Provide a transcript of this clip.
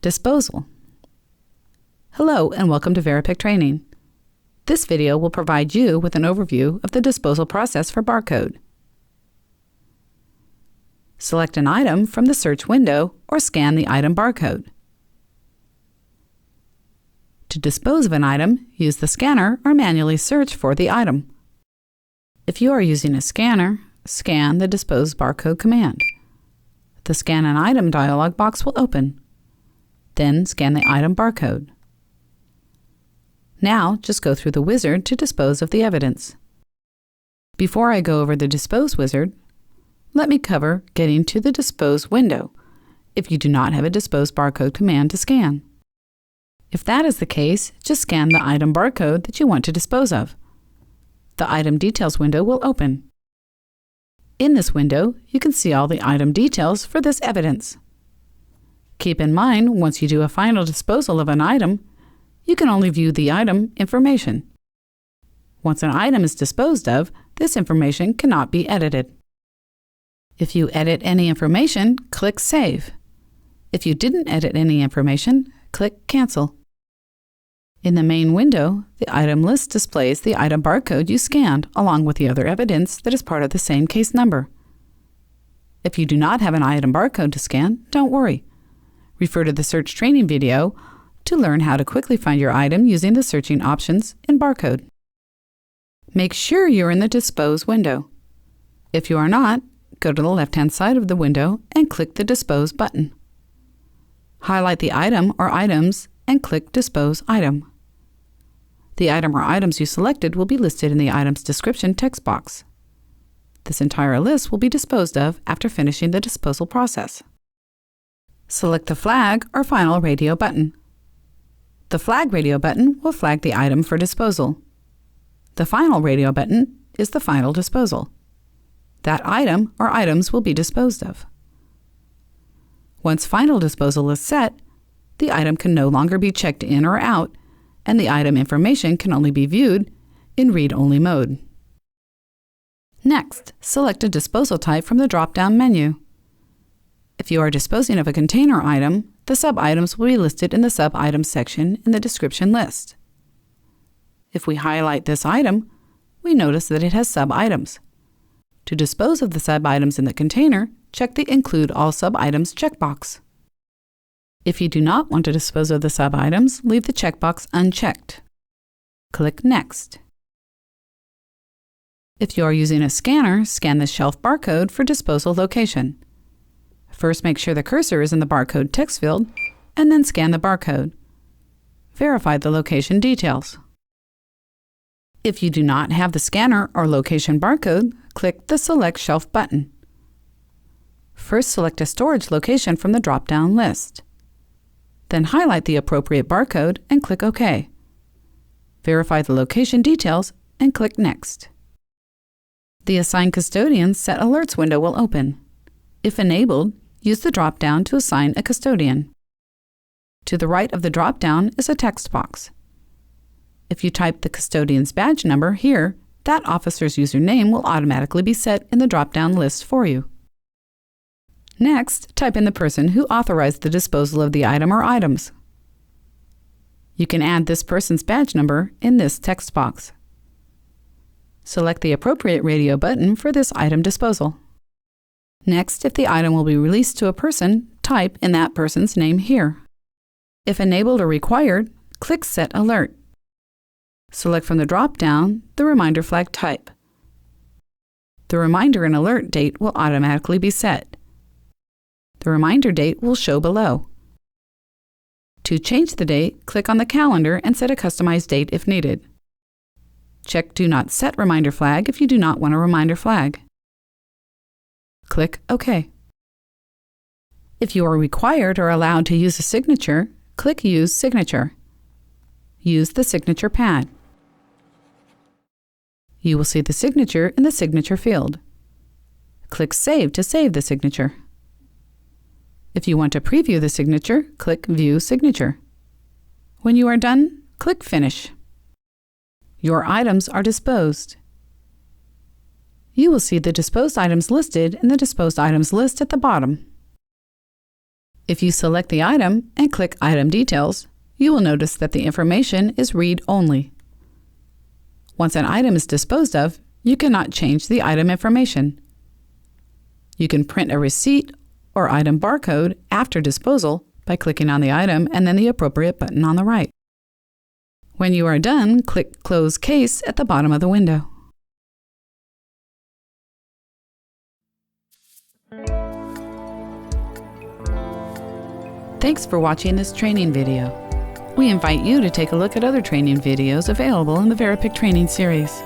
Disposal. Hello and welcome to VeriPic Training. This video will provide you with an overview of the disposal process for barcode. Select an item from the search window or scan the item barcode. To dispose of an item, use the scanner or manually search for the item. If you are using a scanner, scan the Dispose Barcode command. The Scan an Item dialog box will open. Then scan the item barcode. Now just go through the wizard to dispose of the evidence. Before I go over the Dispose wizard, let me cover getting to the Dispose window if you do not have a Dispose Barcode command to scan. If that is the case, just scan the item barcode that you want to dispose of. The Item Details window will open. In this window, you can see all the item details for this evidence. Keep in mind, once you do a final disposal of an item, you can only view the item information. Once an item is disposed of, this information cannot be edited. If you edit any information, click Save. If you didn't edit any information, click Cancel. In the main window, the item list displays the item barcode you scanned along with the other evidence that is part of the same case number. If you do not have an item barcode to scan, don't worry. Refer to the search training video to learn how to quickly find your item using the searching options in Barcode. Make sure you're in the Dispose window. If you are not, go to the left-hand side of the window and click the Dispose button. Highlight the item or items and click Dispose Item. The item or items you selected will be listed in the item's description text box. This entire list will be disposed of after finishing the disposal process. Select the Flag or Final Radio button. The Flag Radio button will flag the item for disposal. The Final Radio button is the final disposal. That item or items will be disposed of. Once final disposal is set, the item can no longer be checked in or out, and the item information can only be viewed in read-only mode. Next, select a disposal type from the drop-down menu. If you are disposing of a container item, the sub-items will be listed in the sub-items section in the description list. If we highlight this item, we notice that it has sub-items. To dispose of the sub-items in the container, check the Include All Sub-Items checkbox. If you do not want to dispose of the sub-items, leave the checkbox unchecked. Click Next. If you are using a scanner, scan the shelf barcode for disposal location. First, make sure the cursor is in the barcode text field, and then scan the barcode. Verify the location details. If you do not have the scanner or location barcode, click the Select Shelf button. First, select a storage location from the drop-down list. Then highlight the appropriate barcode and click OK. Verify the location details and click Next. The Assign Custodian Set Alerts window will open. If enabled, use the drop-down to assign a custodian. To the right of the drop-down is a text box. If you type the custodian's badge number here, that officer's username will automatically be set in the drop-down list for you. Next, type in the person who authorized the disposal of the item or items. You can add this person's badge number in this text box. Select the appropriate radio button for this item disposal. Next, if the item will be released to a person, type in that person's name here. If enabled or required, click Set Alert. Select from the drop-down the reminder flag type. The reminder and alert date will automatically be set. The reminder date will show below. To change the date, click on the calendar and set a customized date if needed. Check Do Not Set Reminder Flag if you do not want a reminder flag. Click OK. If you are required or allowed to use a signature, click Use Signature. Use the signature pad. You will see the signature in the signature field. Click Save to save the signature. If you want to preview the signature, click View Signature. When you are done, click Finish. Your items are disposed. You will see the disposed items listed in the disposed items list at the bottom. If you select the item and click Item Details, you will notice that the information is read-only. Once an item is disposed of, you cannot change the item information. You can print a receipt or item barcode after disposal by clicking on the item and then the appropriate button on the right. When you are done, click Close Case at the bottom of the window. Thanks for watching this training video. We invite you to take a look at other training videos available in the VeriPic training series.